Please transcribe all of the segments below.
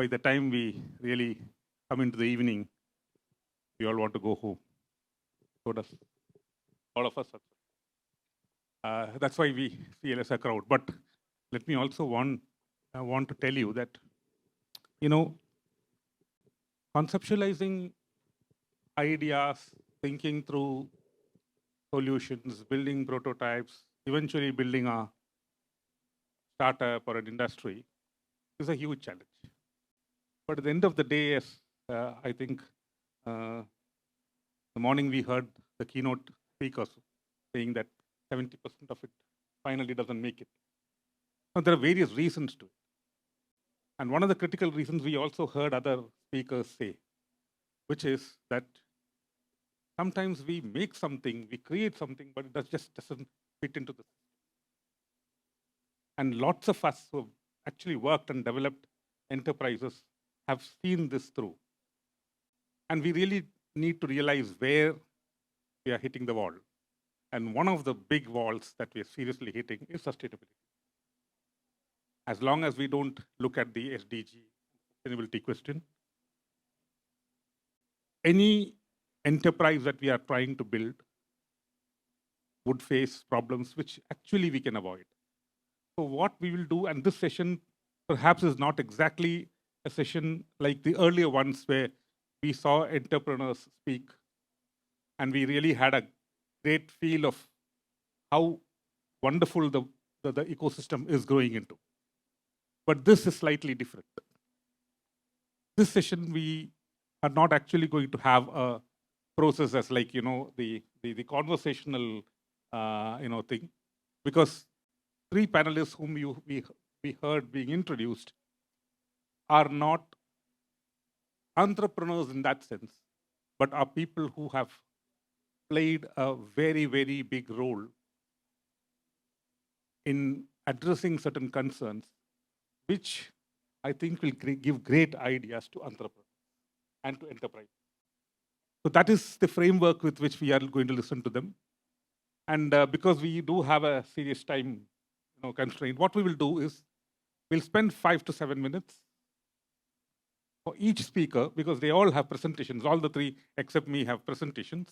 by the time we really come into the evening, we all want to go home. So does all of us. That's why we feel as a crowd. But let me also want to tell you that, conceptualizing ideas, thinking through solutions, building prototypes, eventually building a startup or an industry is a huge challenge. But at the end of the day, as I think the morning we heard the keynote speakers saying that 70% of it finally doesn't make it. Now, there are various reasons to it. And one of the critical reasons we also heard other speakers say, which is that sometimes we make something, we create something, but it just doesn't fit into the system. And lots of us who have actually worked and developed enterprises have seen this through. And we really need to realize where we are hitting the wall. And one of the big walls that we are seriously hitting is sustainability. As long as we don't look at the SDG sustainability question, any enterprise that we are trying to build would face problems which actually we can avoid. So what we will do, and this session perhaps is not exactly a session like the earlier ones where we saw entrepreneurs speak and we really had a great feel of how wonderful the ecosystem is growing into. But this is slightly different. This session, we are not actually going to have a process as like, the conversational, thing, because three panelists whom we heard being introduced are not entrepreneurs in that sense, but are people who have played a very, very big role in addressing certain concerns, which I think will give great ideas to entrepreneurs and to enterprise. So that is the framework with which we are going to listen to them. And because we do have a serious time constraint, what we will do is we'll spend 5 to 7 minutes for each speaker, because they all have presentations. All the three except me have presentations.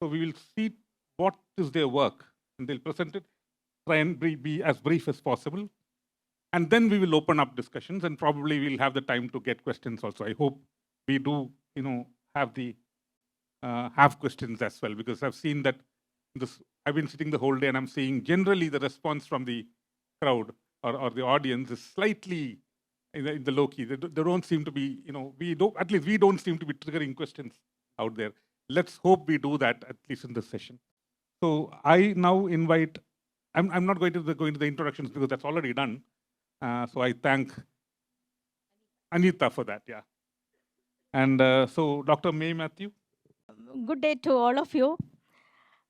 So we will see what is their work, and they'll present it, try and be as brief as possible. And then we will open up discussions, and probably we'll have the time to get questions also. I hope we do, have questions as well, because I've seen that I've been sitting the whole day and I'm seeing generally the response from the crowd or the audience is slightly in the low key. They don't seem to be, we don't seem to be triggering questions out there. Let's hope we do that at least in this session. So I now invite, I'm not going to go into the introductions because that's already done. So I thank Anita for that, yeah. And so Dr. May Matthew. Good day to all of you.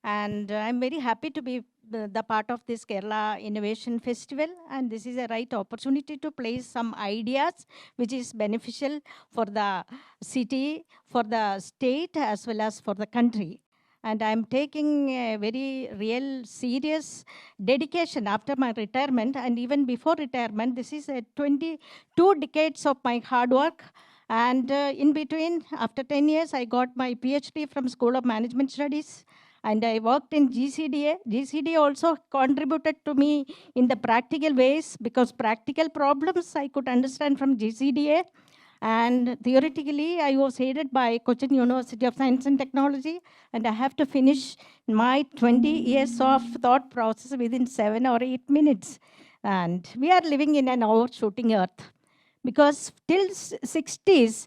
And I'm very happy to be the part of this Kerala Innovation Festival. And this is a right opportunity to place some ideas which is beneficial for the city, for the state, as well as for the country. And I'm taking a very real, serious dedication after my retirement. And even before retirement, this is 22 decades of my hard work. And in between, after 10 years, I got my PhD from School of Management Studies. And I worked in GCDA. GCDA also contributed to me in the practical ways, because practical problems I could understand from GCDA. And theoretically, I was aided by Cochin University of Science and Technology. And I have to finish my 20 years of thought process within 7 or 8 minutes. And we are living in an overshooting earth, because till 60s,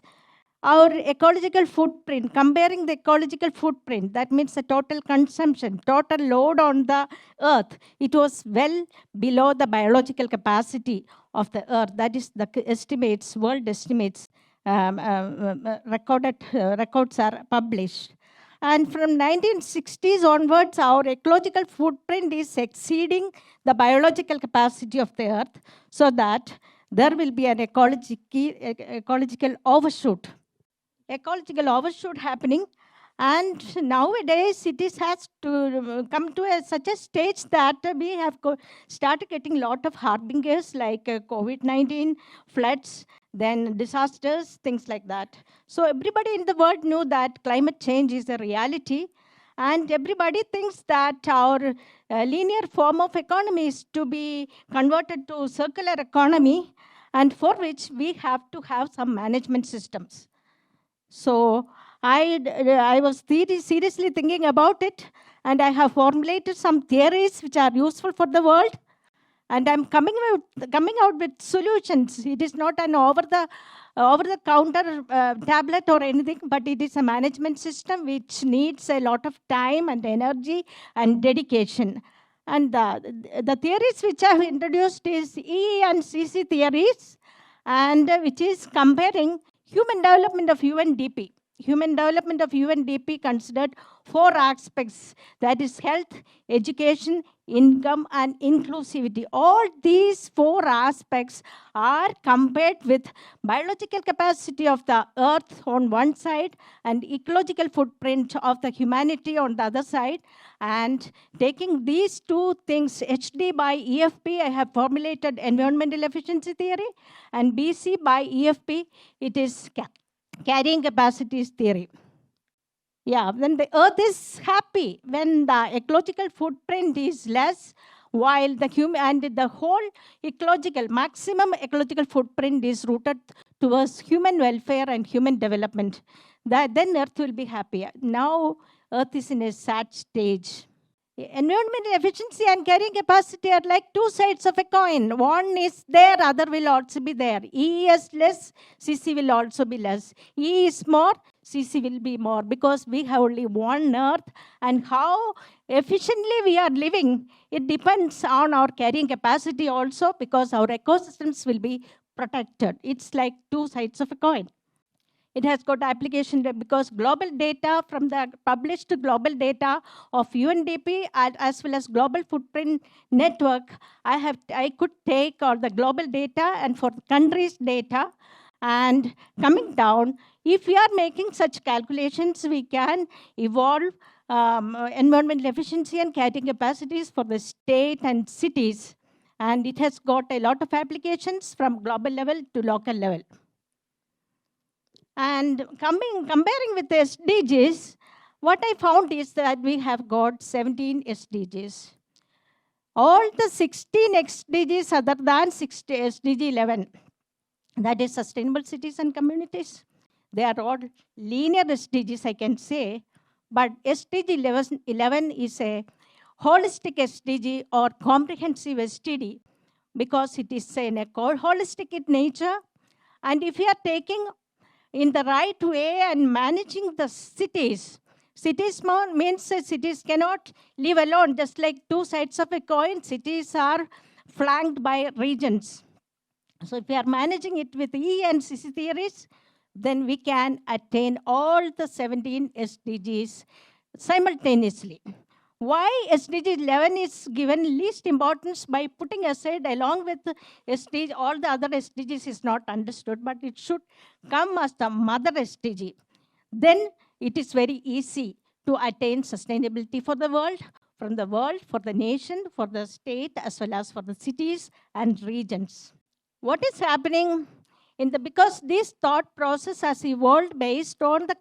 our ecological footprint, comparing the ecological footprint, that means the total consumption, total load on the earth, it was well below the biological capacity of the earth. That is the estimates, world estimates, records are published. And from 1960s onwards, our ecological footprint is exceeding the biological capacity of the earth, so that there will be an ecological overshoot. Ecological overshoot happening, and nowadays cities has to come to such a stage that we have started getting a lot of harbingers like COVID-19, floods, then disasters, things like that. So everybody in the world knew that climate change is a reality, and everybody thinks that our linear form of economy is to be converted to circular economy, and for which we have to have some management systems. So I was seriously thinking about it, and I have formulated some theories which are useful for the world, and I'm coming out with solutions. It is not an over-the-counter tablet or anything, but it is a management system which needs a lot of time and energy and dedication. And the theories which I have introduced is E and CC theories, and which is comparing human development of UNDP. Human development of UNDP considered 4 aspects, that is health, education, income, and inclusivity. All these 4 aspects are compared with biological capacity of the earth on one side and ecological footprint of the humanity on the other side. And taking these 2 things, HD by EFP, I have formulated environmental efficiency theory, and BC by EFP, it is carrying capacities theory. Yeah, when the earth is happy, when the ecological footprint is less, while the human and the whole maximum ecological footprint is rooted towards human welfare and human development, then earth will be happy. Now earth is in a sad stage. Environmental efficiency and carrying capacity are like 2 sides of a coin. One is there, other will also be there. E is less, CC will also be less. E is more, CC will be more, because we have only one earth, and how efficiently we are living, it depends on our carrying capacity also, because our ecosystems will be protected. It's like 2 sides of a coin. It has got application because global data from the published global data of UNDP as well as global footprint network, I could take all the global data and for the country's data, and coming down, if we are making such calculations, we can evolve environmental efficiency and carrying capacities for the state and cities. And it has got a lot of applications from global level to local level. And comparing with the SDGs, what I found is that we have got 17 SDGs. All the 16 SDGs other than SDG 11, that is sustainable cities and communities, they are all linear SDGs, I can say, but SDG 11 is a holistic SDG or comprehensive SDG because it is holistic in nature. And if you are taking in the right way and managing the cities means cities cannot live alone, just like 2 sides of a coin. Cities are flanked by regions. So if we are managing it with E and CC theories, then we can attain all the 17 SDGs simultaneously. Why SDG 11 is given least importance by putting aside along with SDG, all the other SDGs is not understood, but it should come as the mother SDG. Then it is very easy to attain sustainability for the world, from the world, for the nation, for the state, as well as for the cities and regions. What is happening because this thought process has evolved based on the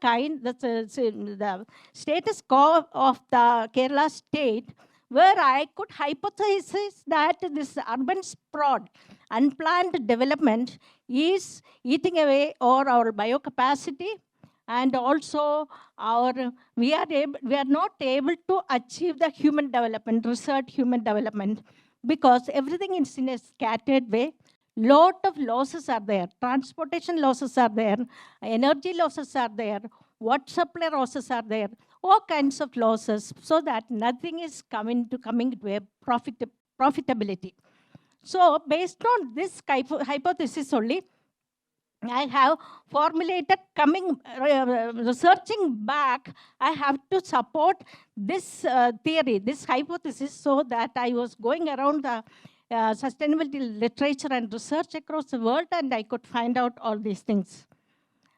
status quo of the Kerala state, where I could hypothesize that this urban sprawl, unplanned development is eating away our biocapacity, and also we are not able to achieve the human development, research human development, because everything is in a scattered way. Lot of losses are there. Transportation losses are there. Energy losses are there. Water supply losses are there. All kinds of losses, so that nothing is coming to a profitability. So based on this hypothesis only, I have formulated researching back, I have to support this theory, this hypothesis, so that I was going around the sustainability literature and research across the world, and I could find out all these things.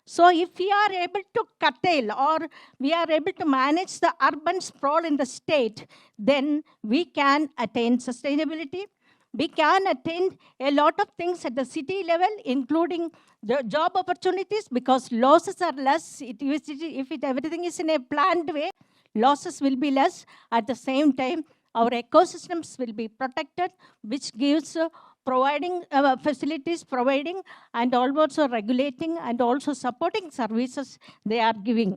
So if we are able to curtail or we are able to manage the urban sprawl in the state, then we can attain sustainability. we can attain a lot of things at the city level, including the job opportunities, because losses are less. Everything is in a planned way, losses will be less. At the same time, our ecosystems will be protected, which gives providing facilities, providing and also regulating and also supporting services they are giving.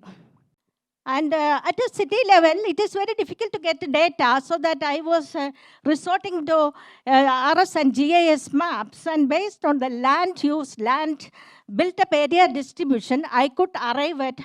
And at a city level, it is very difficult to get data, so that I was resorting to RS and GIS maps. And based on the land use, land built up area distribution, I could arrive at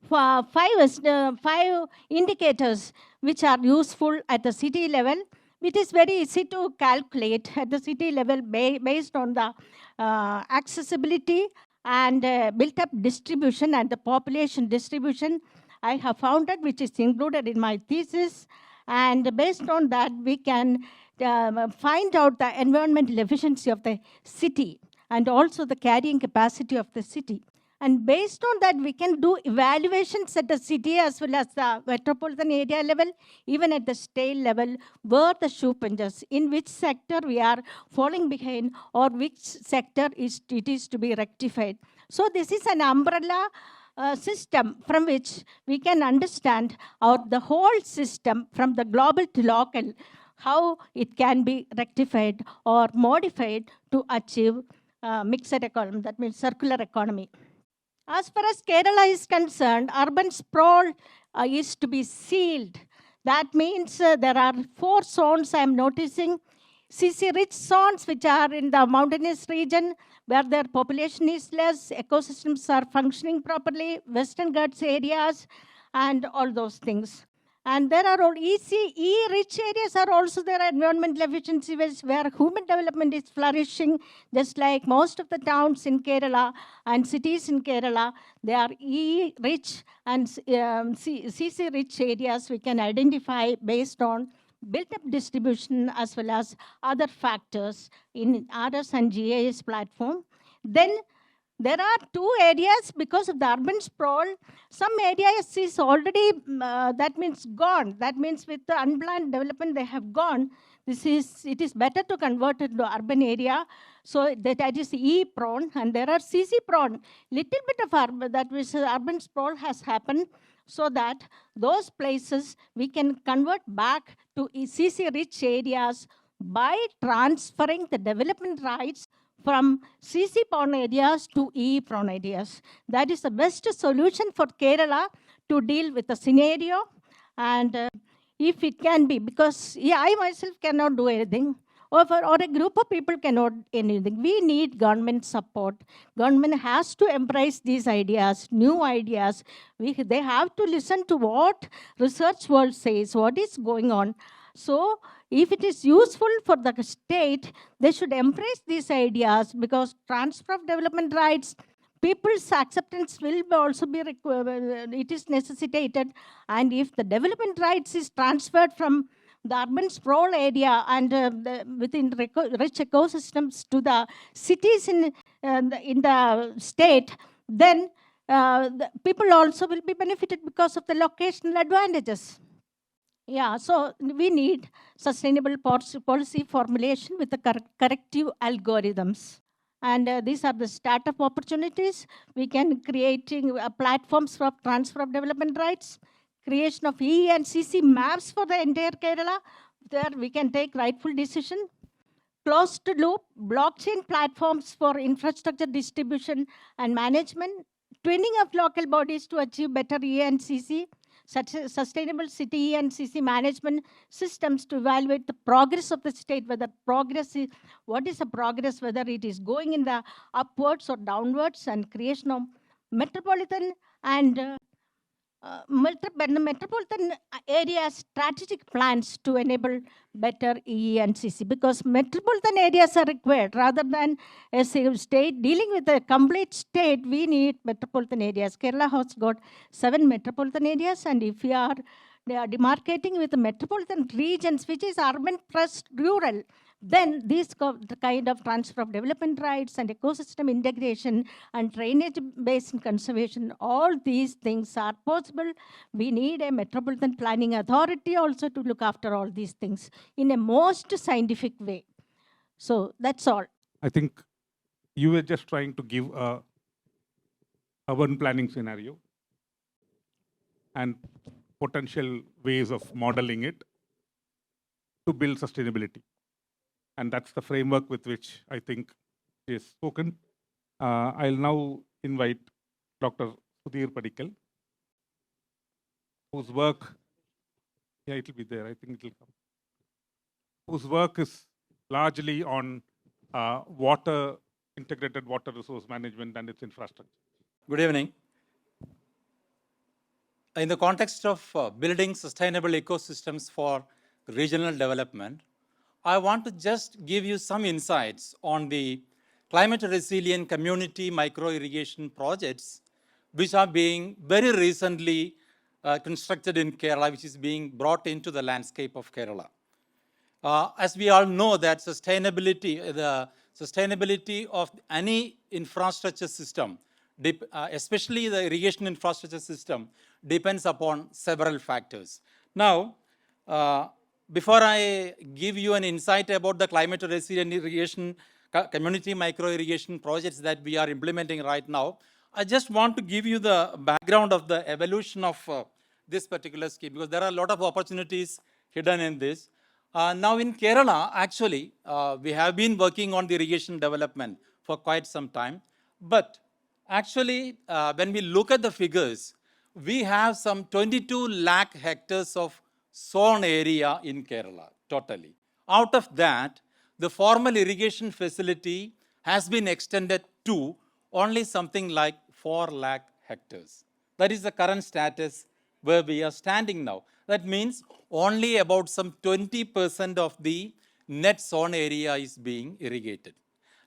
five indicators which are useful at the city level. It is very easy to calculate at the city level based on the accessibility and built up distribution and the population distribution I have found it, which is included in my thesis. And based on that, we can find out the environmental efficiency of the city and also the carrying capacity of the city. And based on that, we can do evaluations at the city as well as the metropolitan area level, even at the state level, where the shoe pinches, in which sector we are falling behind or which sector it is to be rectified. So this is an umbrella system from which we can understand the whole system from the global to local, how it can be rectified or modified to achieve mixed economy, that means circular economy. As far as Kerala is concerned, urban sprawl is to be sealed. That means there are 4 zones I am noticing. CC rich zones, which are in the mountainous region where their population is less, ecosystems are functioning properly, Western Ghats areas, and all those things. And there are all E rich areas are also there, environmental efficiency where human development is flourishing, just like most of the towns in Kerala and cities in Kerala. They are E rich and CC rich areas we can identify based on built-up distribution as well as other factors in RS and GIS platform. Then there are 2 areas because of the urban sprawl. Some areas is already, that means gone. That means with the unplanned development, they have gone. It is better to convert it to urban area. So that is E prone, and there are CC prone. Little bit of urban sprawl has happened, so that those places we can convert back to CC rich areas by transferring the development rights from CC prone areas to E prone areas. That is the best solution for Kerala to deal with the scenario. And if it can be, because I myself cannot do anything, or a group of people cannot do anything. We need government support. Government has to embrace these ideas, new ideas. They have to listen to what research world says, what is going on. So if it is useful for the state, they should embrace these ideas, because transfer of development rights, people's acceptance will also be required. It is necessitated. And if the development rights is transferred from the urban sprawl area and within rich ecosystems to the cities in the state, then the people also will be benefited because of the locational advantages. Yeah, so we need sustainable policy formulation with the corrective algorithms. And these are the startup opportunities. We can creating platforms for transfer of development rights, creation of E and CC maps for the entire Kerala. There we can take rightful decision. Closed loop blockchain platforms for infrastructure distribution and management. Twinning of local bodies to achieve better E and CC. Sustainable city E and CC management systems to evaluate the progress of the state, whether what is the progress, whether it is going in the upwards or downwards, and creation of metropolitan and metropolitan area strategic plans to enable better E and CC, because metropolitan areas are required rather than a state. Dealing with a complete state, we need metropolitan areas. Kerala has got 7 metropolitan areas, and if they are demarcating with the metropolitan regions, which is urban plus rural, then these kind of transfer of development rights and ecosystem integration and drainage basin conservation, all these things are possible. We need a metropolitan planning authority also to look after all these things in a most scientific way. So that's all. I think you were just trying to give a urban planning scenario and potential ways of modeling it to build sustainability. And that's the framework with which I think is spoken. I'll now invite Dr. Sudhir Padikkal, whose work, yeah, it'll be there, I think it'll come, whose work is largely on integrated water resource management and its infrastructure. Good evening. In the context of building sustainable ecosystems for regional development, I want to just give you some insights on the climate resilient community micro irrigation projects, which are being very recently constructed in Kerala, which is being brought into the landscape of Kerala. As we all know that the sustainability of any infrastructure system, especially the irrigation infrastructure system, depends upon several factors. Now, before I give you an insight about the climate resilient irrigation, community micro irrigation projects that we are implementing right now, I just want to give you the background of the evolution of this particular scheme, because there are a lot of opportunities hidden in this. Now in Kerala, actually, we have been working on the irrigation development for quite some time. But actually, when we look at the figures, we have some 22 lakh hectares of sown area in Kerala, totally. Out of that, the formal irrigation facility has been extended to only something like 4 lakh hectares. That is the current status where we are standing now. That means only about some 20% of the net sown area is being irrigated.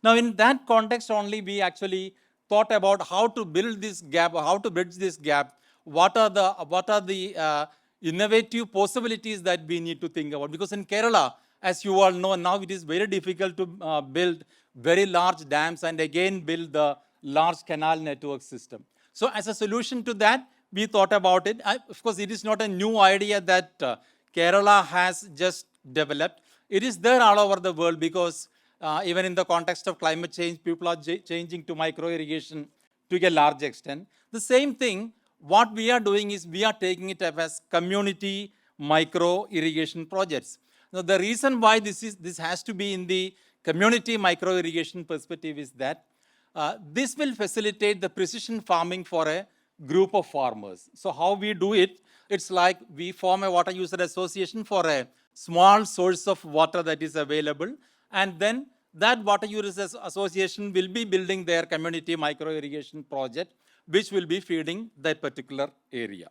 Now, in that context only, we actually thought about how to build this gap, how to bridge this gap. What are the innovative possibilities that we need to think about? Because in Kerala, as you all know, now it is very difficult to build very large dams and again build the large canal network system. So as a solution to that, we thought about it. Of course, it is not a new idea that Kerala has just developed. It is there all over the world because even in the context of climate change, people are changing to micro irrigation to a large extent. The same thing, what we are doing is we are taking it up as community micro irrigation projects. Now, the reason why this has to be in the community micro irrigation perspective is that this will facilitate the precision farming for a group of farmers. So how we do it, it's like we form a water user association for a small source of water that is available, and then that water users association will be building their community micro irrigation project, which will be feeding that particular area.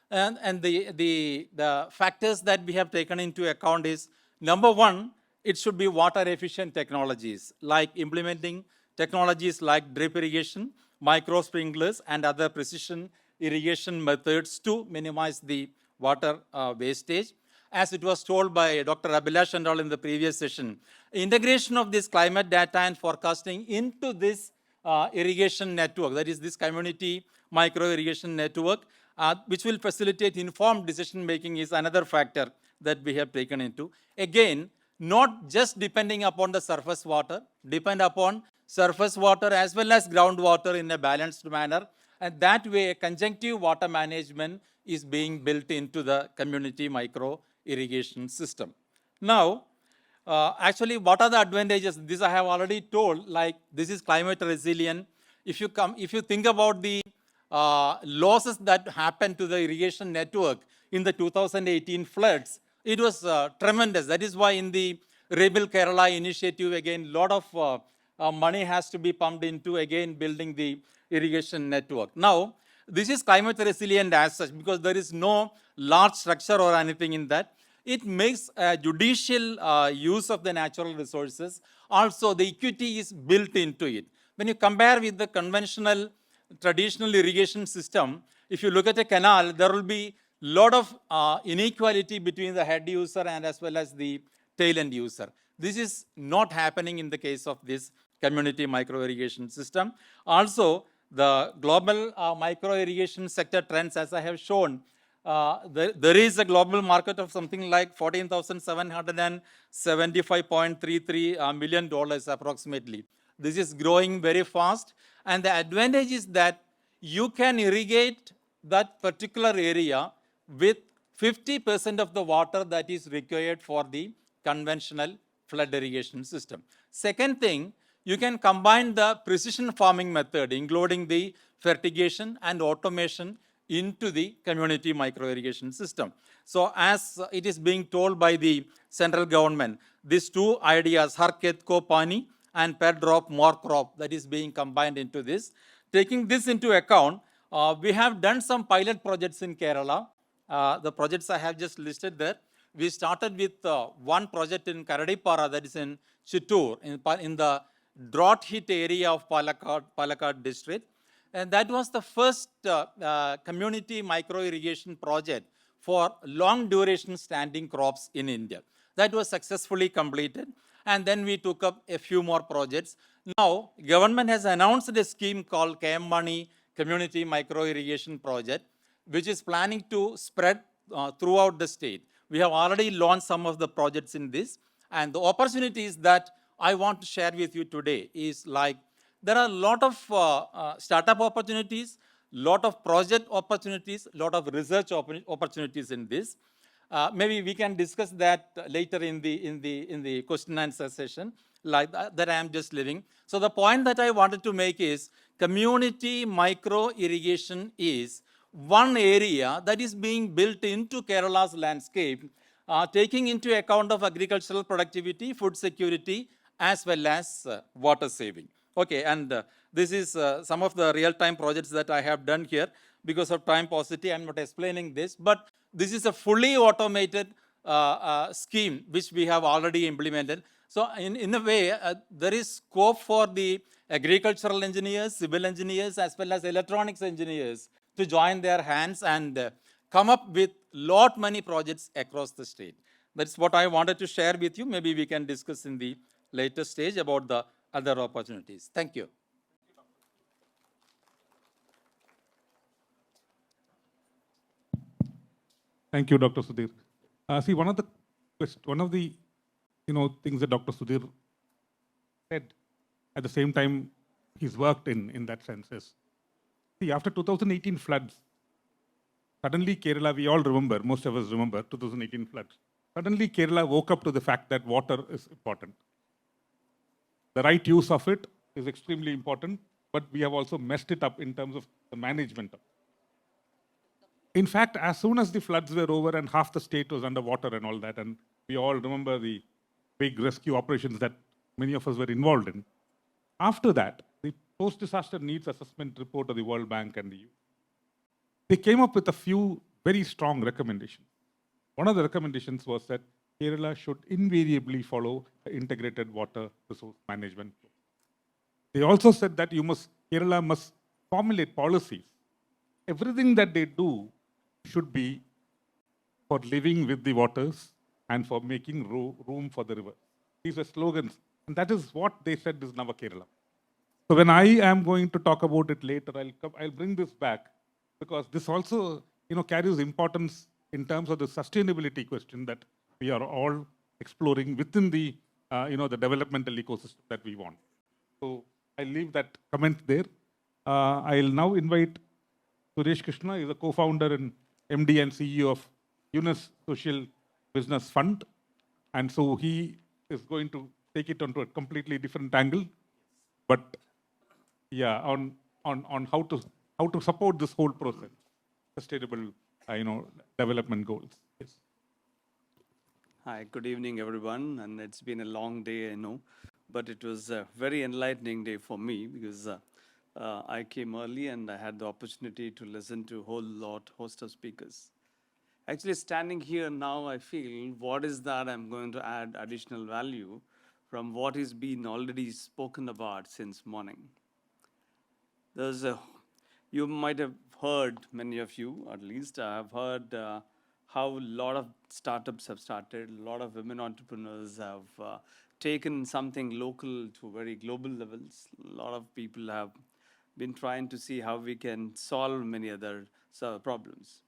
And the factors that we have taken into account is, number one, it should be water efficient technologies, like implementing technologies like drip irrigation, micro sprinklers, and other precision irrigation methods to minimize the water wastage. As it was told by Dr. Abhilash and all in the previous session, integration of this climate data and forecasting into this irrigation network, that is this community micro irrigation network, which will facilitate informed decision making, is another factor that we have taken into. Again, not just depending upon the surface water, depend upon surface water as well as groundwater in a balanced manner. And that way, conjunctive water management is being built into the community micro irrigation system. Now, actually, what are the advantages? This I have already told, like this is climate resilient. If you think about the losses that happened to the irrigation network in the 2018 floods, it was tremendous. That is why in the Rebuild Kerala initiative, again, a lot of money has to be pumped into, again, building the irrigation network. Now, this is climate resilient as such because there is no large structure or anything in that. It makes a judicial use of the natural resources. Also, the equity is built into it. When you compare with the conventional, traditional irrigation system, if you look at a canal, there will be a lot of inequality between the head user and as well as the tail end user. This is not happening in the case of this community micro irrigation system. Also, the global micro irrigation sector trends, as I have shown, there is a global market of something like $14,775.33 million approximately. This is growing very fast. And the advantage is that you can irrigate that particular area with 50% of the water that is required for the conventional flood irrigation system. Second thing, you can combine the precision farming method, including the fertigation and automation into the community micro irrigation system. So as it is being told by the central government, these two ideas, Har Khet Ko Pani and per drop more crop, that is being combined into this. Taking this into account, we have done some pilot projects in Kerala. The projects I have just listed there. We started with one project in Karadipara, that is in Chittoor, in the drought hit area of Palakkad district. And that was the first community micro irrigation project for long duration standing crops in India. That was successfully completed. And then we took up a few more projects. Now, government has announced a scheme called KM Money Community Micro Irrigation Project, which is planning to spread throughout the state. We have already launched some of the projects in this. And the opportunities that I want to share with you today is like, there are a lot of startup opportunities, lot of project opportunities, lot of research opportunities in this. Maybe we can discuss that later in the question and answer session, like that I am just leaving. So the point that I wanted to make is community micro irrigation is one area that is being built into Kerala's landscape, taking into account of agricultural productivity, food security, as well as water saving. Okay, and this is some of the real-time projects that I have done here. Because of time paucity, I'm not explaining this, but this is a fully automated scheme which we have already implemented. So in a way, there is scope for the agricultural engineers, civil engineers, as well as electronics engineers to join their hands and come up with lot many projects across the state. That's what I wanted to share with you. Maybe we can discuss in the later stage about the other opportunities. Thank you. Thank you, Dr. Sudhir. See, one of the things that Dr. Sudhir said at the same time he's worked in that sense is, see, after 2018 floods, suddenly Kerala, we all remember, most of us remember 2018 floods. Suddenly Kerala woke up to the fact that water is important. The right use of it is extremely important, but we have also messed it up in terms of the management of it. In fact, as soon as the floods were over and half the state was underwater and all that, and we all remember the big rescue operations that many of us were involved in, after that, the post-disaster needs assessment report of the World Bank and the EU, they came up with a few very strong recommendations. One of the recommendations was that Kerala should invariably follow the integrated water resource management. They also said that Kerala must formulate policies. Everything that they do should be for living with the waters and for making room for the river. These are slogans, and that is what they said is Nava Kerala. So when I am going to talk about it later, I'll bring this back because this also carries importance in terms of the sustainability question that we are all exploring within the the developmental ecosystem that we want. So I'll leave that comment there. I'll now invite Suresh Krishna. He's a co-founder and MD and CEO of Yunus Social Business Fund. And so he is going to take it onto a completely different angle. But yeah, on how to support this whole process, sustainable development goals. Yes. Hi, good evening, everyone. And it's been a long day, I know, but it was a very enlightening day for me because I came early and I had the opportunity to listen to a host of speakers. Actually, standing here now, I feel what is that I'm going to add additional value from what is being already spoken about since morning. You might have heard, many of you at least, have heard how a lot of startups have started, a lot of women entrepreneurs have taken something local to very global levels. A lot of people have been trying to see how we can solve many other problems.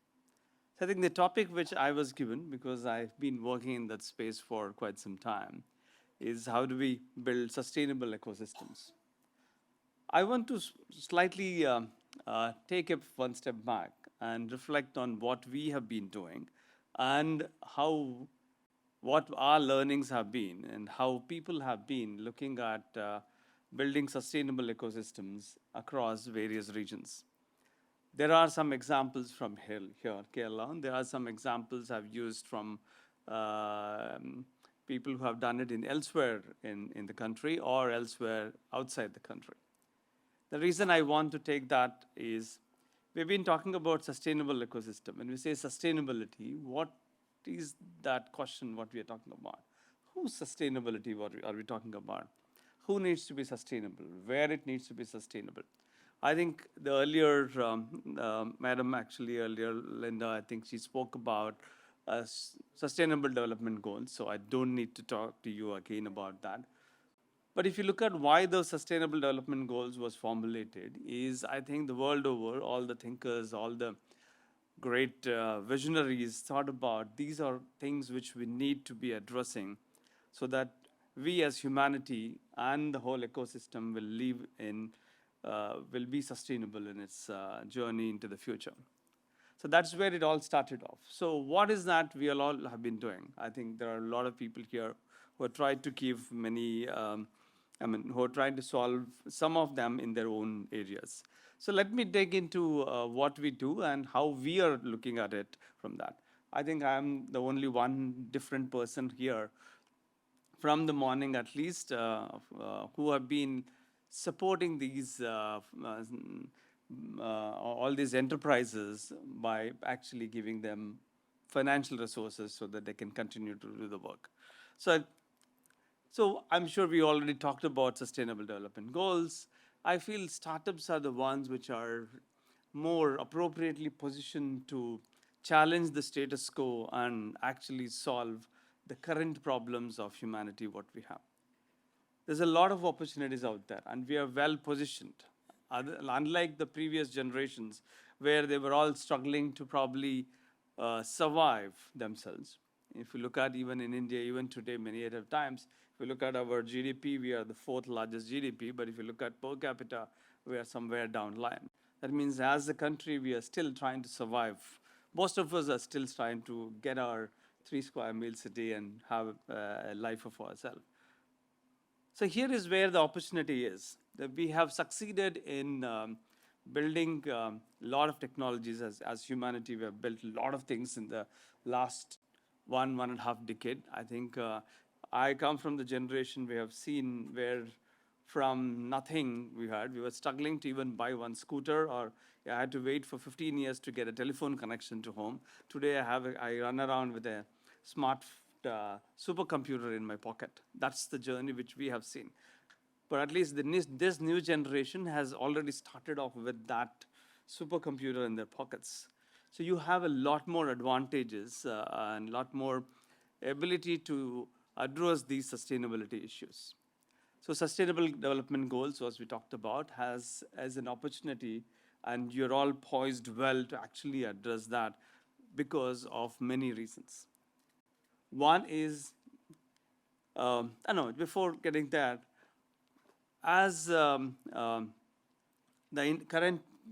So I think the topic which I was given, because I've been working in that space for quite some time, is how do we build sustainable ecosystems. I want to slightly take a one step back and reflect on what we have been doing and how what our learnings have been and how people have been looking at building sustainable ecosystems across various regions. There are some examples from here, Kerala, and there are some examples I've used from people who have done it in elsewhere in the country or elsewhere outside the country. The reason I want to take that is we've been talking about sustainable ecosystem. When we say sustainability, what is that question what we are talking about? Whose sustainability what are we talking about? Who needs to be sustainable? Where it needs to be sustainable? I think the earlier, madam actually earlier, Linda, I think she spoke about sustainable development goals. So I don't need to talk to you again about that. But if you look at why the Sustainable Development Goals was formulated, is I think the world over, all the thinkers, all the great visionaries thought about these are things which we need to be addressing so that we as humanity and the whole ecosystem will live in, will be sustainable in its journey into the future. So that's where it all started off. So what is that we all have been doing? I think there are a lot of people here who have tried to give many who are trying to solve some of them in their own areas. So let me dig into what we do and how we are looking at it from that. I think I'm the only one different person here from the morning at least who have been supporting these all these enterprises by actually giving them financial resources so that they can continue to do the work. So I'm sure we already talked about sustainable development goals. I feel startups are the ones which are more appropriately positioned to challenge the status quo and actually solve the current problems of humanity, what we have. There's a lot of opportunities out there, and we are well positioned. Unlike the previous generations, where they were all struggling to probably survive themselves. If you look at even in India, even today, many other times, if you look at our GDP, we are the fourth largest GDP, but if you look at per capita, we are somewhere down line. That means as a country, we are still trying to survive. Most of us are still trying to get our 3 square meals a day and have a life of ourselves. So here is where the opportunity is. That we have succeeded in building a lot of technologies as humanity. We have built a lot of things in the last 1.5 decade. I think I come from the generation we have seen where from nothing we were struggling to even buy one scooter, or I had to wait for 15 years to get a telephone connection to home. Today I run around with a smart supercomputer in my pocket. That's the journey which we have seen. But at least this new generation has already started off with that supercomputer in their pockets. So you have a lot more advantages and a lot more ability to address these sustainability issues. So Sustainable Development Goals, as we talked about, has as an opportunity, and you're all poised well to actually address that because of many reasons. One is, before getting there, as the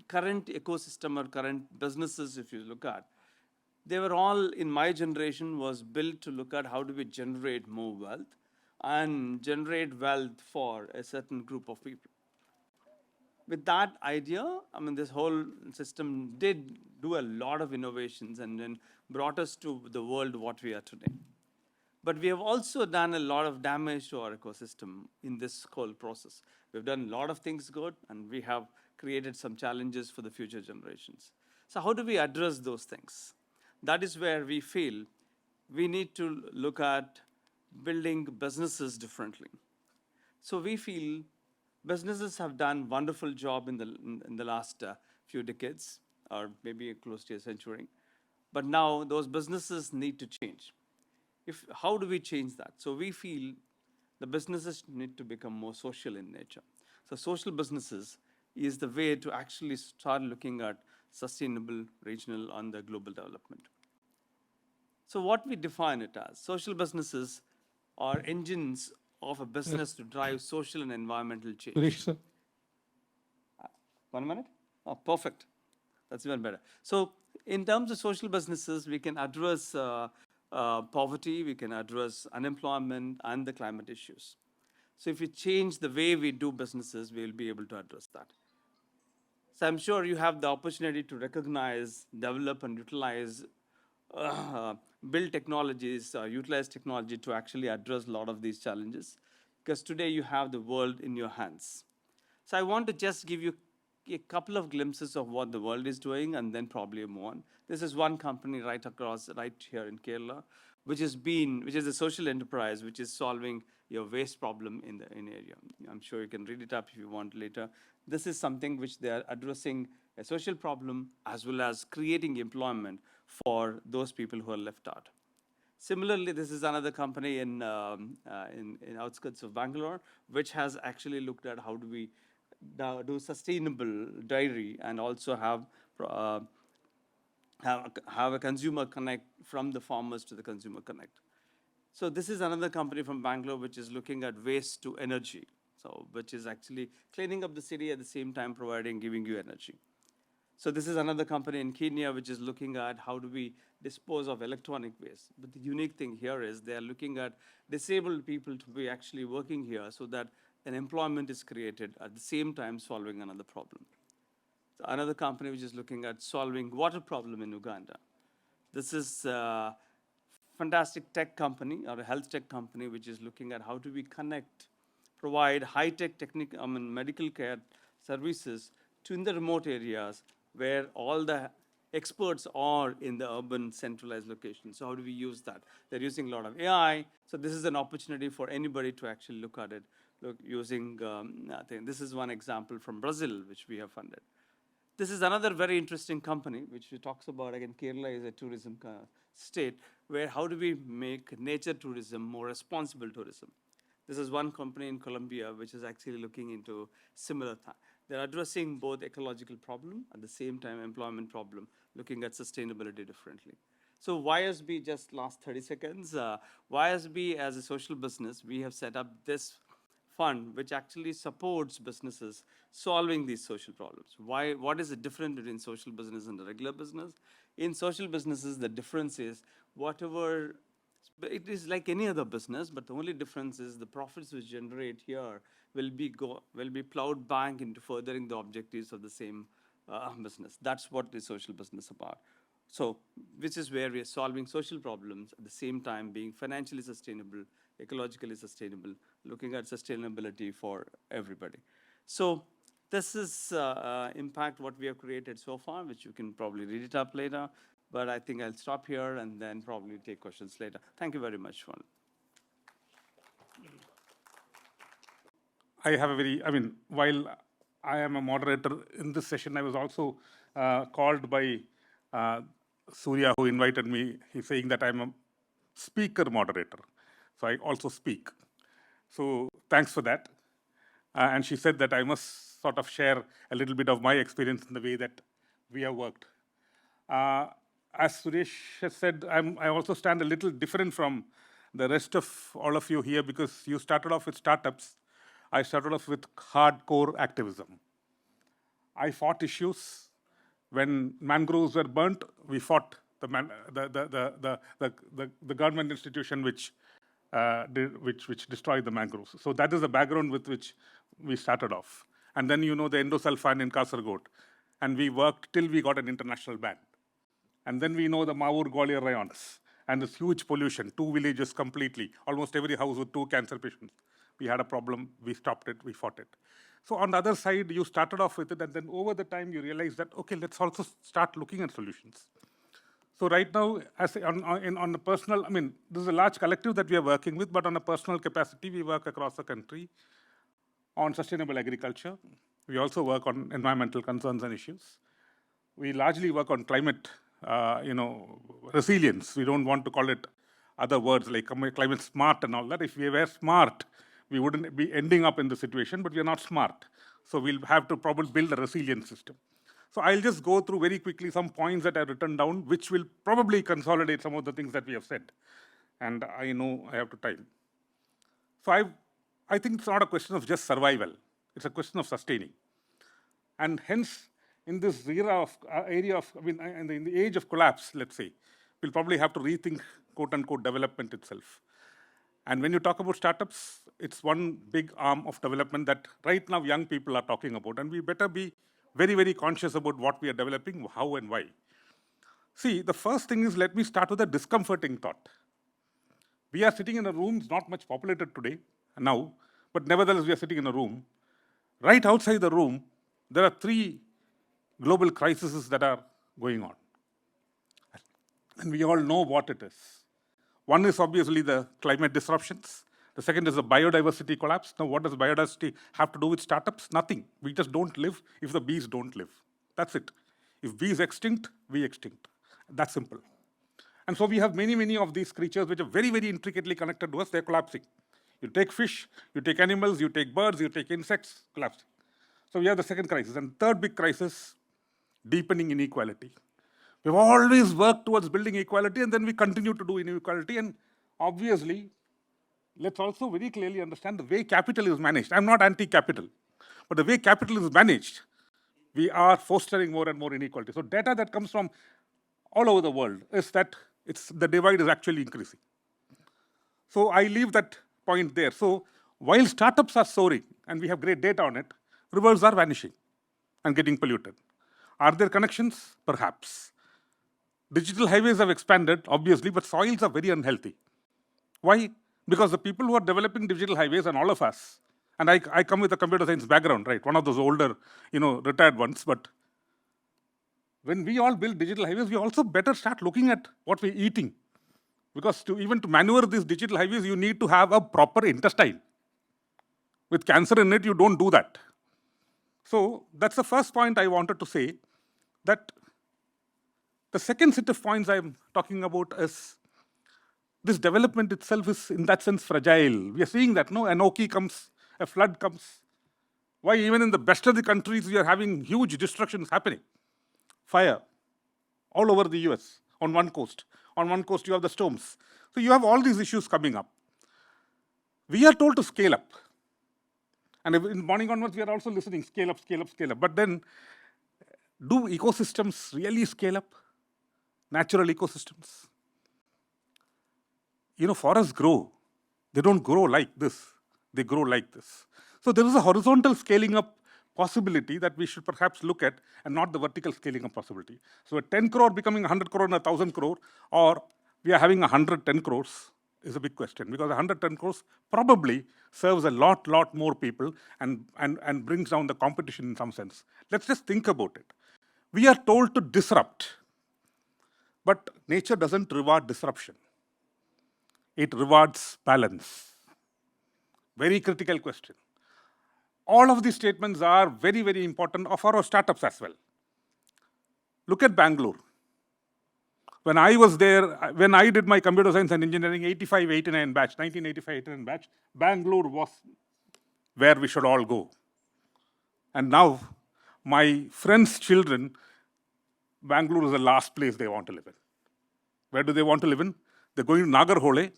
current ecosystem or current businesses, if you look at, they were all, in my generation, was built to look at how do we generate more wealth and generate wealth for a certain group of people. With that idea, this whole system did do a lot of innovations and then brought us to the world what we are today. But we have also done a lot of damage to our ecosystem in this whole process. We've done a lot of things good, and we have created some challenges for the future generations. So how do we address those things? That is where we feel we need to look at building businesses differently. So we feel businesses have done wonderful job in the last few decades, or maybe close to a century. But now those businesses need to change. How do we change that? So we feel the businesses need to become more social in nature. So social businesses is the way to actually start looking at sustainable regional and the global development. So what we define it as, social businesses are engines of a business to drive social and environmental change. Suresh, sir. 1 minute? Oh, perfect. That's even better. So in terms of social businesses, we can address poverty, we can address unemployment and the climate issues. So if we change the way we do businesses, we'll be able to address that. So I'm sure you have the opportunity to recognize, develop, and utilize, build technologies, utilize technology to actually address a lot of these challenges. Because today you have the world in your hands. So I want to just give you a couple of glimpses of what the world is doing and then probably move on. This is one company right here in Kerala, which is a social enterprise, which is solving your waste problem in area. I'm sure you can read it up if you want later. This is something which they are addressing a social problem as well as creating employment for those people who are left out. Similarly, this is another company in outskirts of Bangalore, which has actually looked at how do we do sustainable dairy and also have a consumer connect from the farmers to the consumer connect. So this is another company from Bangalore which is looking at waste to energy, so which is actually cleaning up the city at the same time giving you energy. So this is another company in Kenya which is looking at how do we dispose of electronic waste. But the unique thing here is they are looking at disabled people to be actually working here so that an employment is created at the same time solving another problem. So another company which is looking at solving water problem in Uganda. This is a fantastic tech company or a health tech company which is looking at how do we provide high-tech medical care services in the remote areas where all the experts are in the urban centralized locations. So how do we use that? They're using a lot of AI. So this is an opportunity for anybody to actually look at it using, I think this is one example from Brazil, which we have funded. This is another very interesting company, which talks about, again, Kerala is a tourism state, where how do we make nature tourism more responsible tourism? This is one company in Colombia, which is actually looking into similar thing. They're addressing both ecological problem, at the same time employment problem, looking at sustainability differently. So YSB, just last 30 seconds, YSB as a social business, we have set up this fund which actually supports businesses solving these social problems. What is the difference between social business and the regular business? In social businesses, the difference is it is like any other business, but the only difference is the profits which generate here will be plowed back into furthering the objectives of the same business. That's what the social business is about. So, which is where we are solving social problems at the same time being financially sustainable, ecologically sustainable, looking at sustainability for everybody. So this is impact what we have created so far, which you can probably read it up later. But I think I'll stop here and then probably take questions later. Thank you very much. I have while I am a moderator in this session, I was also called by Surya, who invited me. He's saying that I'm a speaker moderator. So I also speak. So thanks for that. And she said that I must sort of share a little bit of my experience in the way that we have worked. As Suresh has said, I also stand a little different from the rest of all of you here because you started off with startups. I started off with hardcore activism. I fought issues. When mangroves were burnt, we fought the government institution which destroyed the mangroves. So that is the background with which we started off. And then the endosulfan in Kasaragod. And we worked till we got an international ban. And then we know the Mavur Gwalior rayons and this huge pollution, 2 villages completely, almost every house with 2 cancer patients. We had a problem, we stopped it, we fought it. So on the other side, you started off with it, and then over the time you realize that, okay, let's also start looking at solutions. So right now, on a personal, this is a large collective that we are working with, but on a personal capacity, we work across the country on sustainable agriculture. We also work on environmental concerns and issues. We largely work on climate, resilience. We don't want to call it other words like climate smart and all that. If we were smart, we wouldn't be ending up in the situation, but we are not smart. So we'll have to probably build a resilient system. So I'll just go through very quickly some points that I've written down, which will probably consolidate some of the things that we have said. And I know I have to time. So I think it's not a question of just survival. It's a question of sustaining. And hence, in this era of, area of, in the age of collapse, let's say, we'll probably have to rethink, quote unquote, development itself. And when you talk about startups, it's one big arm of development that right now young people are talking about. And we better be very, very conscious about what we are developing, how and why. See, the first thing is, let me start with a discomforting thought. We are sitting in a room, it's not much populated today, now, but nevertheless, we are sitting in a room. Right outside the room, there are 3 global crises that are going on. And we all know what it is. One is obviously the climate disruptions. The second is the biodiversity collapse. Now, what does biodiversity have to do with startups? Nothing. We just don't live if the bees don't live. That's it. If bees extinct, we extinct. That's simple. And so we have many, many of these creatures which are very, very intricately connected to us. They're collapsing. You take fish, you take animals, you take birds, you take insects, collapsing. So we have the second crisis. And third big crisis, deepening inequality. We've always worked towards building equality, and then we continue to do inequality. And obviously, let's also very clearly understand the way capital is managed. I'm not anti-capital, but the way capital is managed, we are fostering more and more inequality. So data that comes from all over the world is that the divide is actually increasing. So I leave that point there. So while startups are soaring, and we have great data on it, rivers are vanishing and getting polluted. Are there connections? Perhaps. Digital highways have expanded, obviously, but soils are very unhealthy. Why? Because the people who are developing digital highways, and all of us, and I come with a computer science background, right? One of those older, retired ones, but when we all build digital highways, we also better start looking at what we're eating. Because even to maneuver these digital highways, you need to have a proper intestine. With cancer in it, you don't do that. So that's the first point I wanted to say, that the second set of points I'm talking about is this development itself is in that sense fragile. We are seeing that, no? An Oki comes, a flood comes. Why even in the best of the countries, we are having huge destructions happening. Fire all over the US on one coast. On one coast, you have the storms. So you have all these issues coming up. We are told to scale up. And in morning onwards, we are also listening, scale up, scale up, scale up. But then, do ecosystems really scale up? Natural ecosystems? Forests grow. They don't grow like this. They grow like this. So there is a horizontal scaling up possibility that we should perhaps look at, and not the vertical scaling up possibility. So a 10 crore becoming 100 crore and 1,000 crore, or we are having 110 crores is a big question, because 110 crores probably serves a lot more people and brings down the competition in some sense. Let's just think about it. We are told to disrupt, but nature doesn't reward disruption. It rewards balance. Very critical question. All of these statements are very, very important for our startups as well. Look at Bangalore. When I was there, when I did my computer science and engineering 1985-89 batch, Bangalore was where we should all go. And now, my friends' children, Bangalore is the last place they want to live in. Where do they want to live in? They're going to Nagarhole,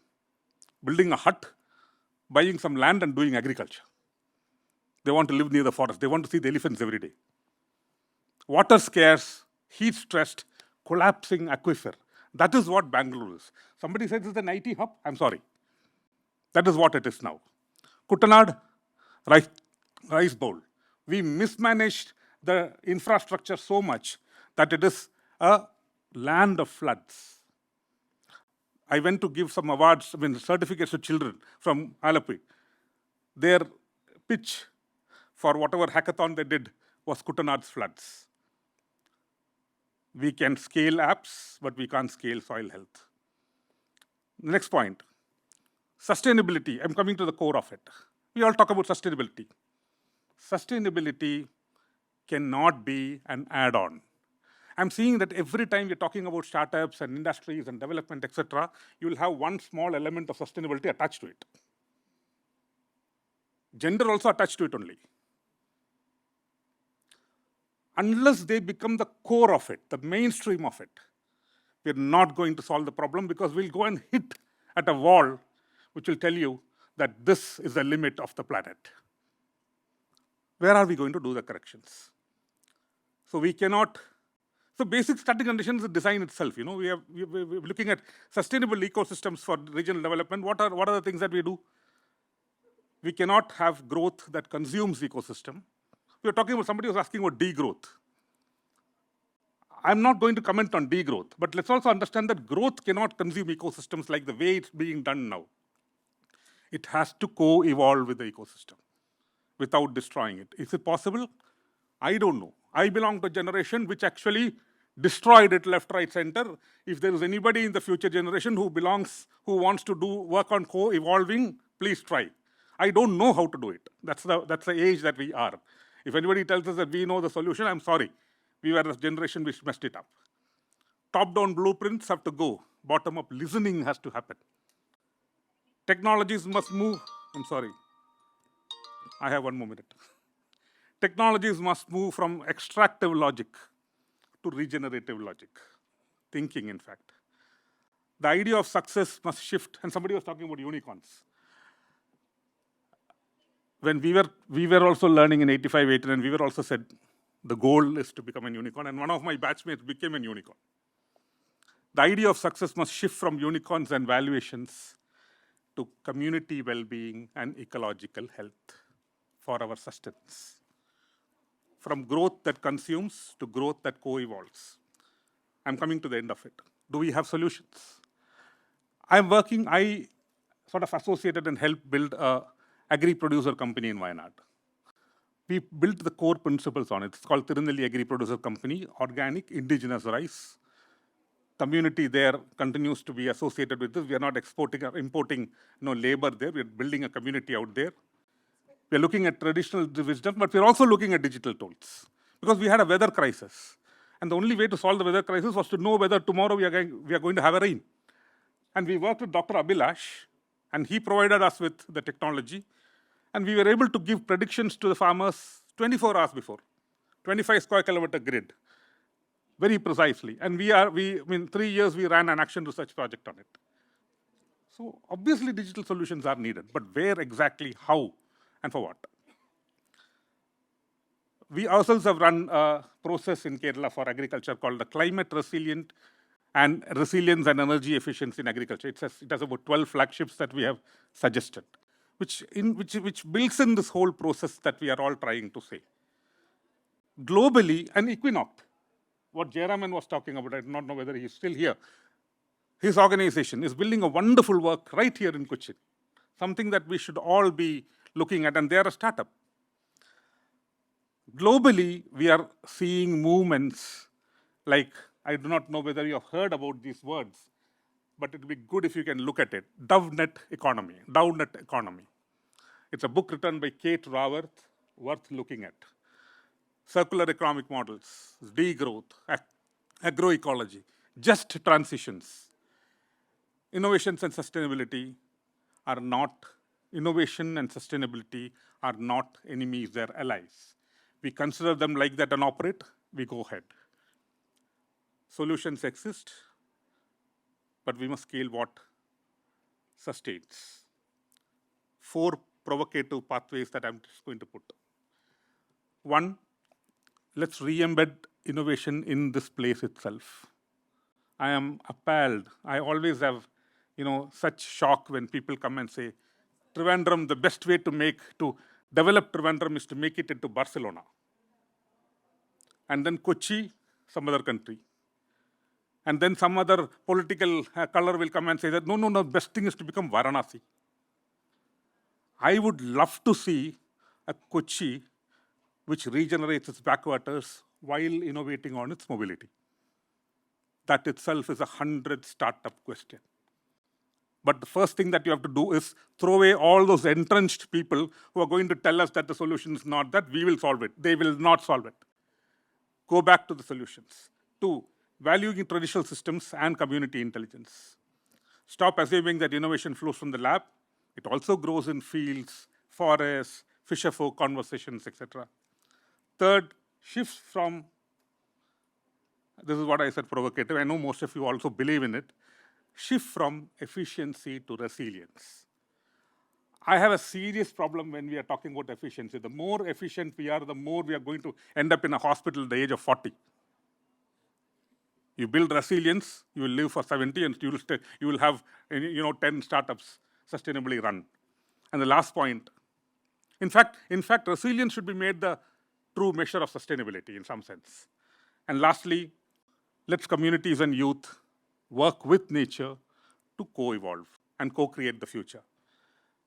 building a hut, buying some land and doing agriculture. They want to live near the forest. They want to see the elephants every day. Water scarce, heat stressed, collapsing aquifer. That is what Bangalore is. Somebody says it's an IT hub. I'm sorry. That is what it is now. Kuttanad, rice bowl. We mismanaged the infrastructure so much that it is a land of floods. I went to give some awards, certificates to children from Alappuzha. Their pitch for whatever hackathon they did was Kuttanad's floods. We can scale apps, but we can't scale soil health. Next point, sustainability. I'm coming to the core of it. We all talk about sustainability. Sustainability cannot be an add-on. I'm seeing that every time we're talking about startups and industries and development, etc., you will have one small element of sustainability attached to it. Gender also attached to it only. unless they become the core of it, the mainstream of it, we're not going to solve the problem, because we'll go and hit at a wall which will tell you that this is the limit of the planet. Where are we going to do the corrections? So we cannot. So basic starting conditions is design itself. We're looking at sustainable ecosystems for regional development. What are the things that we do? We cannot have growth that consumes the ecosystem. We were talking about, somebody was asking about degrowth. I'm not going to comment on degrowth, but let's also understand that growth cannot consume ecosystems like the way it's being done now. It has to co-evolve with the ecosystem without destroying it. Is it possible? I don't know. I belong to a generation which actually destroyed it left, right, center. If there is anybody in the future generation who wants to do work on co-evolving, please try. I don't know how to do it. That's the age that we are. If anybody tells us that we know the solution, I'm sorry. We were the generation which messed it up. Top-down blueprints have to go. Bottom-up listening has to happen. Technologies must move. I'm sorry. I have 1 more minute. Technologies must move from extractive logic to regenerative logic. Thinking, in fact. The idea of success must shift. And somebody was talking about unicorns. When we were also learning in 85, 89, we were also said, the goal is to become a unicorn, and one of my batchmates became a unicorn. The idea of success must shift from unicorns and valuations to community well-being and ecological health for our sustenance. From growth that consumes to growth that co-evolves. I'm coming to the end of it. Do we have solutions? I sort of associated and helped build a agri-producer company in Wayanad. We built the core principles on it. It's called Tirunelli Agri-Producer Company, organic, indigenous rice. Community there continues to be associated with this. We are not exporting or importing labor there. We're building a community out there. We're looking at traditional wisdom, but we're also looking at digital tools. Because we had a weather crisis. And the only way to solve the weather crisis was to know whether tomorrow we are going to have a rain. And we worked with Dr. Abhilash, and he provided us with the technology. And we were able to give predictions to the farmers 24 hours before, 25 square kilometer grid, very precisely. And in 3 years, we ran an action research project on it. So obviously, digital solutions are needed, but where exactly, how, and for what? We ourselves have run a process in Kerala for agriculture called the Climate Resilience and Energy Efficiency in Agriculture. It has about 12 flagships that we have suggested, which builds in this whole process that we are all trying to say. Globally, and Equinoct, what Jayaraman was talking about, I do not know whether he's still here. His organization is building a wonderful work right here in Cochin, something that we should all be looking at, and they are a startup. Globally, we are seeing movements like, I do not know whether you have heard about these words, but it would be good if you can look at it. DoveNet economy. It's a book written by Kate Raworth, worth looking at. Circular economic models, degrowth, agroecology, just transitions. Innovation and sustainability are not enemies, they're allies. We consider them like that and operate, we go ahead. Solutions exist, but we must scale what sustains. 4 provocative pathways that I'm just going to put. 1, let's re-embed innovation in this place itself. I am appalled. I always have, such shock when people come and say, Trivandrum, the best way to develop Trivandrum is to make it into Barcelona. And then Kochi, some other country. And then some other political color will come and say that, no, best thing is to become Varanasi. I would love to see a Kochi which regenerates its backwaters while innovating on its mobility. That itself is a 100 startup question. But the first thing that you have to do is throw away all those entrenched people who are going to tell us that the solution is not that, we will solve it. They will not solve it. Go back to the solutions. 2, valuing traditional systems and community intelligence. Stop assuming that innovation flows from the lab. It also grows in fields, forests, fisher folk conversations, etc. 3rd, shifts from, this is what I said, provocative. I know most of you also believe in it. Shift from efficiency to resilience. I have a serious problem when we are talking about efficiency. The more efficient we are, the more we are going to end up in a hospital at the age of 40. You build resilience, you will live for 70, and you will have 10 startups sustainably run. And the last point, in fact, resilience should be made the true measure of sustainability in some sense. And lastly, let's communities and youth work with nature to co-evolve and co-create the future.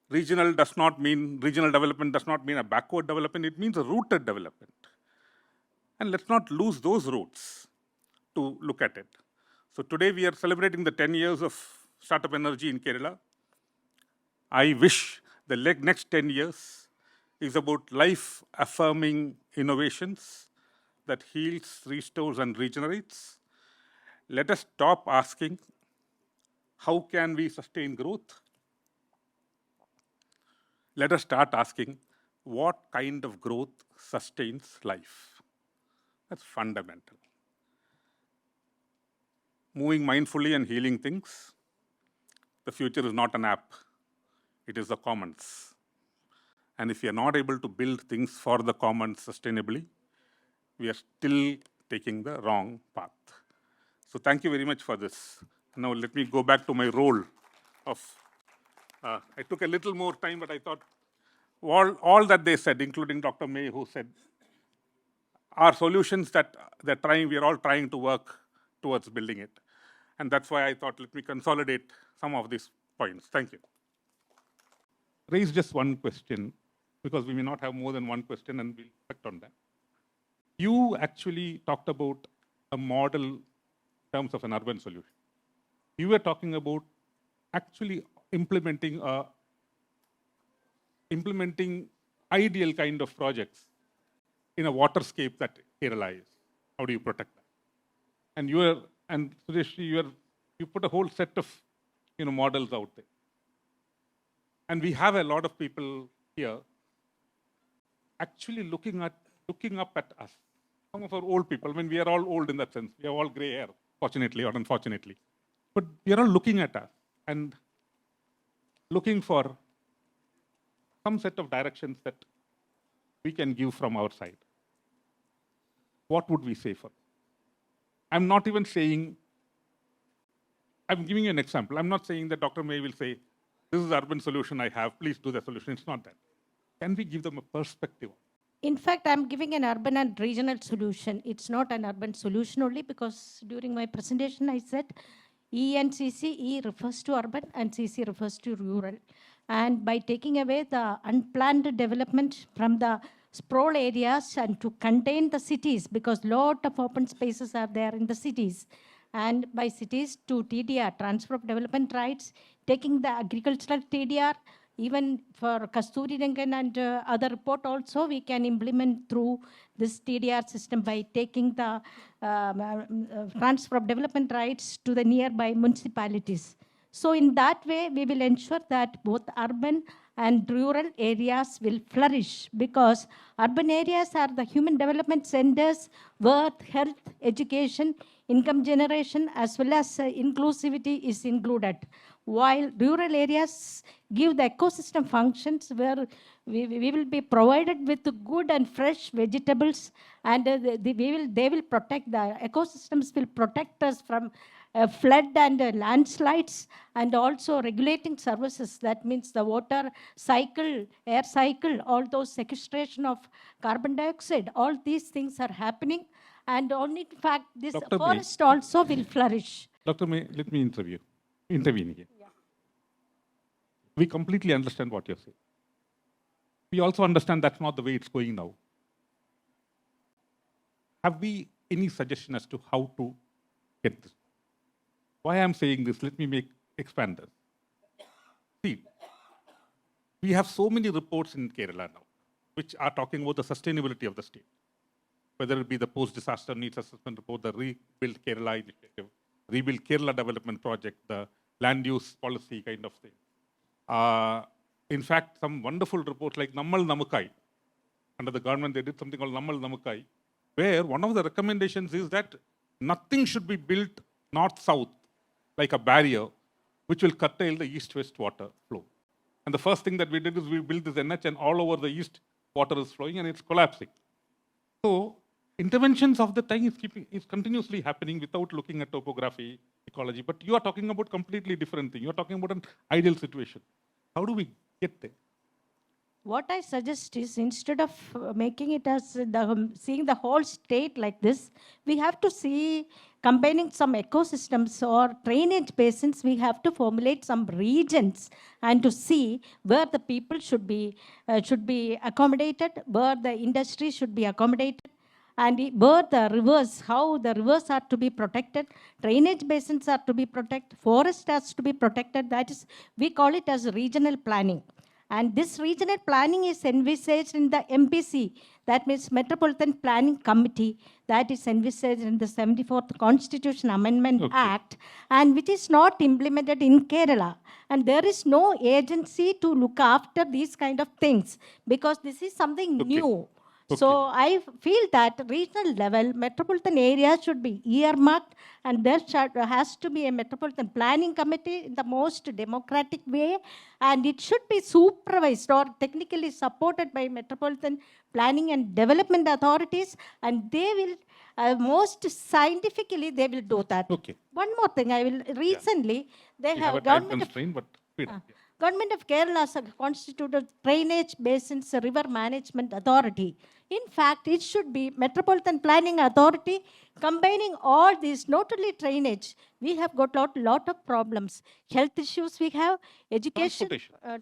Regional development does not mean a backward development, it means a rooted development. And let's not lose those roots to look at it. So today we are celebrating the 10 years of Startup Energy in Kerala. I wish the next 10 years is about life-affirming innovations that heals, restores, and regenerates. Let us stop asking, how can we sustain growth? Let us start asking, what kind of growth sustains life? That's fundamental. Moving mindfully and healing things. The future is not an app, it is the commons. And if we are not able to build things for the commons sustainably, we are still taking the wrong path. So thank you very much for this. Now let me go back to my role of, I took a little more time, but I thought all that they said, including Dr. May, who said, are solutions that we are all trying to work towards building it. And that's why I thought, let me consolidate some of these points. Thank you. Raise just one question, because we may not have more than one question, and we'll reflect on that. You actually talked about a model in terms of an urban solution. You were talking about actually implementing ideal kind of projects in a waterscape that Kerala is. How do you protect that? And Suresh, you put a whole set of models out there. And we have a lot of people here actually looking up at us. Some of our old people, we are all old in that sense. We have all gray hair, fortunately or unfortunately. But we are all looking at us and looking for some set of directions that we can give from our side. What would we say for? I'm not even saying, I'm giving you an example. I'm not saying that Dr. May will say, this is the urban solution I have, please do the solution. It's not that. Can we give them a perspective? In fact, I'm giving an urban and regional solution. It's not an urban solution only, because during my presentation I said E and CC, E refers to urban and CC refers to rural. And by taking away the unplanned development from the sprawl areas and to contain the cities, because lot of open spaces are there in the cities, and by cities to TDR, transfer of development rights, taking the agricultural TDR, even for Kasturi Rangan and other report also, we can implement through this TDR system by taking the transfer of development rights to the nearby municipalities. So in that way, we will ensure that both urban and rural areas will flourish, because urban areas are the human development centers where health, education, income generation, as well as inclusivity is included. While rural areas give the ecosystem functions where we will be provided with good and fresh vegetables, and they will protect, the ecosystems will protect us from flood and landslides, and also regulating services. That means the water cycle, air cycle, all those sequestration of carbon dioxide, all these things are happening. And only in fact, this Dr. forest also will flourish. Dr. May, let me intervene here. Yeah. We completely understand what you're saying. We also understand that's not the way it's going now. Have we any suggestion as to how to get this? Why I'm saying this, let me expand this. See, we have so many reports in Kerala now, which are talking about the sustainability of the state. Whether it be the post-disaster needs assessment report, the Rebuild Kerala initiative, Rebuild Kerala development project, the land use policy kind of thing. In fact, some wonderful reports like Nammal Namukai. Under the government, they did something called Nammal Namukai, where one of the recommendations is that nothing should be built north-south like a barrier, which will curtail the east-west water flow. And the first thing that we did is we built this NH, and all over the east, water is flowing and it's collapsing. So interventions of the time is continuously happening without looking at topography, ecology. But you are talking about completely different thing. You are talking about an ideal situation. How do we get there? What I suggest is, instead of making it as seeing the whole state like this, we have to see combining some ecosystems or drainage basins. We have to formulate some regions and to see where the people should be accommodated, where the industry should be accommodated, and where the rivers, how the rivers are to be protected, drainage basins are to be protected, forest has to be protected. That is, we call it as regional planning. And this regional planning is envisaged in the MPC, that means Metropolitan Planning Committee, that is envisaged in the 74th Constitution Amendment Act, and which is not implemented in Kerala. And there is no agency to look after these kind of things, because this is something new. So I feel that regional level, metropolitan areas should be earmarked, and there has to be a metropolitan planning committee in the most democratic way, and it should be supervised or technically supported by metropolitan planning and development authorities, and they will most scientifically they will do that. Okay. One more thing, I will recently they We have a time government. constraint, but speed up. Government of Kerala has constituted Drainage Basins River Management Authority. In fact, it should be Metropolitan Planning Authority combining all these, not only drainage. We have got lot of problems. Health issues we have, education,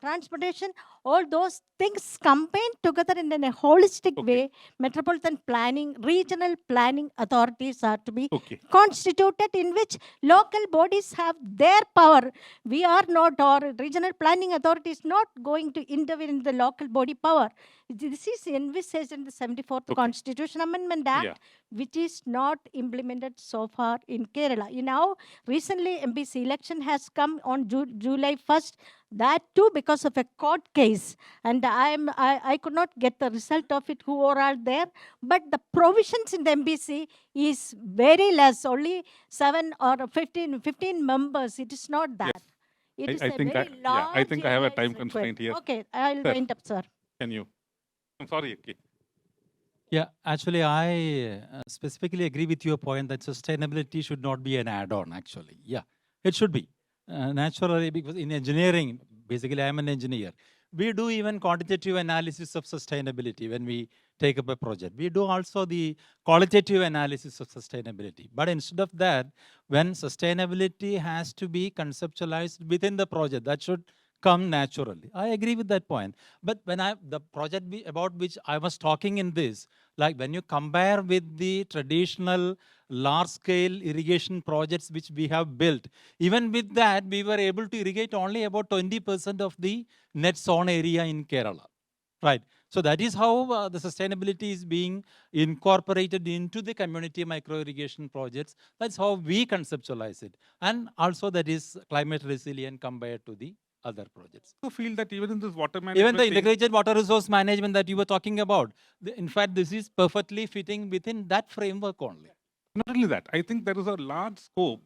transportation, all those things combined together in a holistic way. Metropolitan planning, regional planning authorities are to be constituted, in which local bodies have their power. We are not, or regional planning authority is not going to intervene in the local body power. This is envisaged in the 74th Constitution Amendment Act, which is not implemented so far in Kerala. You know, recently MPC election has come on July 1st, that too because of a court case. And I could not get the result of it, who are all there. But the provisions in the MPC is very less, only 7 or 15 members. It is not that. It is I think I think I have a time constraint here. Okay, I'll wind up, sir. Can you? I'm sorry. Okay. Yeah, actually, I specifically agree with your point that sustainability should not be an add-on, actually. Yeah, it should be. Naturally, because in engineering, basically, I'm an engineer. We do even quantitative analysis of sustainability when we take up a project. We do also the qualitative analysis of sustainability. But instead of that, when sustainability has to be conceptualized within the project, that should come naturally. I agree with that point. But when the project about which I was talking in this, like when you compare with the traditional large-scale irrigation projects which we have built, even with that, we were able to irrigate only about 20% of the net zone area in Kerala, right? So that is how the sustainability is being incorporated into the community micro-irrigation projects. That's how we conceptualize it. And also that is climate resilient compared to the other projects. I feel that even in this water management, even the integrated water resource management that you were talking about, in fact, this is perfectly fitting within that framework only. Not only that, I think there is a large scope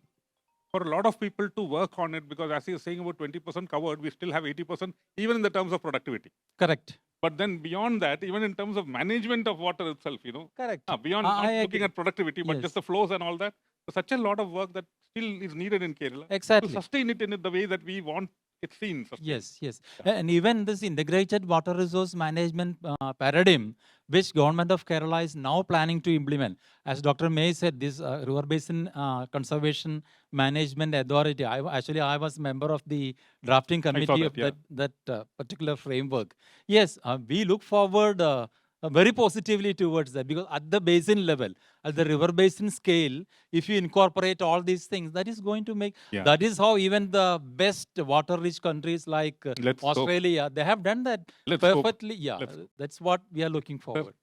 for a lot of people to work on it, because as you're saying, about 20% covered, we still have 80%, even in the terms of productivity. Correct. But then beyond that, even in terms of management of water itself, you know, correct. Beyond not looking at productivity, but just the flows and all that, such a lot of work that still is needed in Kerala exactly. to sustain it in the way that we want. It's seen. Yes, yes. And even this integrated water resource management paradigm, which government of Kerala is now planning to implement. As Dr. May said, this River Basin Conservation Management Authority, I was a member of the drafting committee of that particular framework. Yes, we look forward very positively towards that, because at the basin level, at the river basin scale, if you incorporate all these things, that is going to make, that is how even the best water-rich countries like Australia, they have done that perfectly. That's what we are looking forward.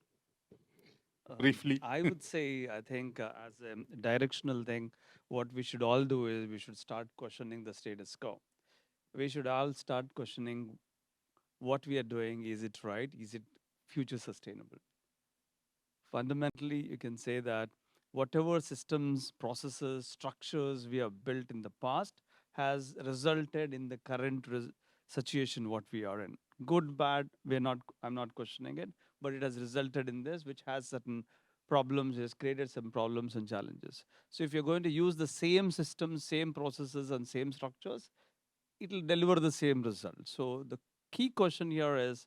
Briefly. I would say, I think as a directional thing, what we should all do is we should start questioning the status quo. We should all start questioning what we are doing. Is it right? Is it future sustainable? fundamentally, you can say that whatever systems, processes, structures we have built in the past has resulted in the current situation what we are in. Good, bad, I'm not questioning it, but it has resulted in this, which has certain problems, has created some problems and challenges. So if you're going to use the same systems, same processes, and same structures, it will deliver the same result. So the key question here is,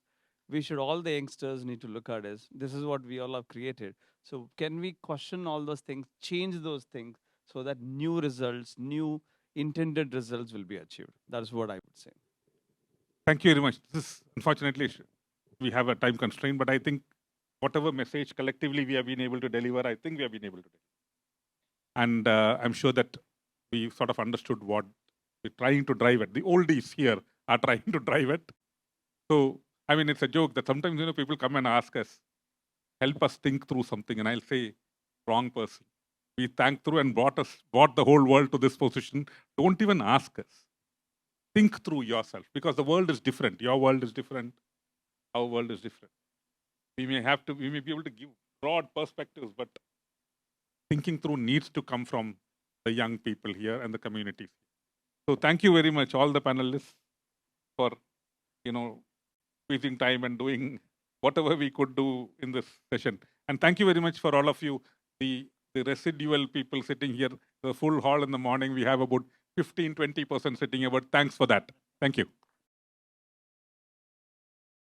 all the youngsters need to look at is, this is what we all have created. So can we question all those things, change those things so that new results, new intended results will be achieved? That is what I would say. Thank you very much. This is, unfortunately, we have a time constraint, but I think whatever message collectively we have been able to deliver, I think we have been able to deliver. And I'm sure that we sort of understood what we're trying to drive at. The oldies here are trying to drive it. So, I mean, it's a joke that sometimes, people come and ask us, help us think through something. And I'll say, wrong person. We thanked through and brought the whole world to this position. Don't even ask us. Think through yourself, because the world is different. Your world is different. Our world is different. We may be able to give broad perspectives, but thinking through needs to come from the young people here and the communities. So thank you very much, all the panelists, for, squeezing time and doing whatever we could do in this session. And thank you very much for all of you, the residual people sitting here, the full hall in the morning. We have about 15-20% sitting here, but thanks for that. Thank you.